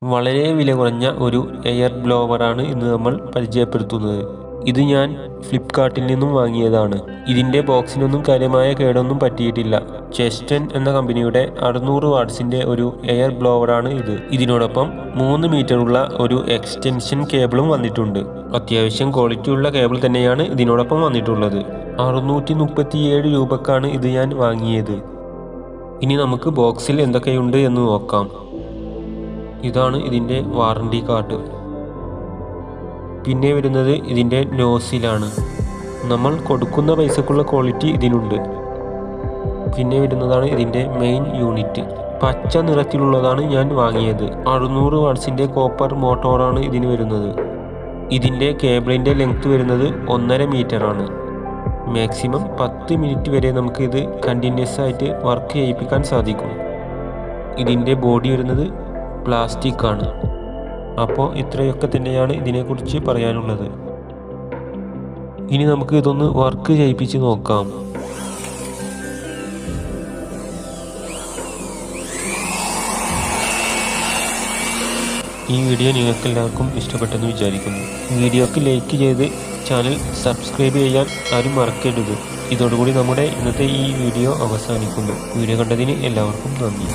വളരെ വില കുറഞ്ഞ ഒരു എയർ ബ്ലോവറാണ് ഇന്ന് നമ്മൾ പരിചയപ്പെടുത്തുന്നത്. ഇത് ഞാൻ ഫ്ലിപ്കാർട്ടിൽ നിന്നും വാങ്ങിയതാണ്. ഇതിൻ്റെ ബോക്സിനൊന്നും കാര്യമായ കേടൊന്നും പറ്റിയിട്ടില്ല. ചെസ്റ്റൻ എന്ന കമ്പനിയുടെ 600 വാട്ട്സിൻ്റെ ഒരു എയർ ബ്ലോവറാണ് ഇത്. ഇതിനോടൊപ്പം 3 മീറ്ററുള്ള ഒരു എക്സ്റ്റൻഷൻ കേബിളും വന്നിട്ടുണ്ട്. അത്യാവശ്യം ക്വാളിറ്റിയുള്ള കേബിൾ തന്നെയാണ് ഇതിനോടൊപ്പം വന്നിട്ടുള്ളത്. 637 രൂപക്കാണ് ഇത് ഞാൻ വാങ്ങിയത്. ഇനി നമുക്ക് ബോക്സിൽ എന്തൊക്കെയുണ്ട് എന്ന് നോക്കാം. ഇതാണ് ഇതിൻ്റെ വാറണ്ടി കാർഡ്. പിന്നെ വരുന്നത് ഇതിൻ്റെ നോസിലാണ്. നമ്മൾ കൊടുക്കുന്ന പൈസക്കുള്ള ക്വാളിറ്റി ഇതിനുണ്ട്. പിന്നെ വരുന്നതാണ് ഇതിൻ്റെ മെയിൻ യൂണിറ്റ്. പച്ച നിറത്തിലുള്ളതാണ് ഞാൻ വാങ്ങിയത്. 600 വാട്ട്സിൻ്റെ കോപ്പർ മോട്ടോറാണ് ഇതിന് വരുന്നത്. ഇതിൻ്റെ കേബിളിൻ്റെ ലെങ്ത് വരുന്നത് 1.5 മീറ്ററാണ്. മാക്സിമം 10 മിനിറ്റ് വരെ നമുക്ക് ഇത് കണ്ടിന്യൂസ് ആയിട്ട് വർക്ക് ചെയ്യിപ്പിക്കാൻ സാധിക്കും. ഇതിൻ്റെ ബോഡി വരുന്നത് പ്ലാസ്റ്റിക് ആണ്. അപ്പോൾ ഇത്രയൊക്കെ തന്നെയാണ് ഇതിനെക്കുറിച്ച് പറയാനുള്ളത്. ഇനി നമുക്ക് ഇതൊന്ന് വർക്ക് ചെയ്യിപ്പിച്ച് നോക്കാം. ഈ വീഡിയോ നിങ്ങൾക്ക് എല്ലാവർക്കും ഇഷ്ടപ്പെട്ടെന്ന് വിചാരിക്കുന്നു. വീഡിയോക്ക് ലൈക്ക് ചെയ്ത് ചാനൽ സബ്സ്ക്രൈബ് ചെയ്യാൻ ആരും മറക്കരുത്. ഇതോടുകൂടി നമ്മുടെ ഇന്നത്തെ ഈ വീഡിയോ അവസാനിക്കുന്നു. വീഡിയോ കണ്ടതിന് എല്ലാവർക്കും നന്ദി.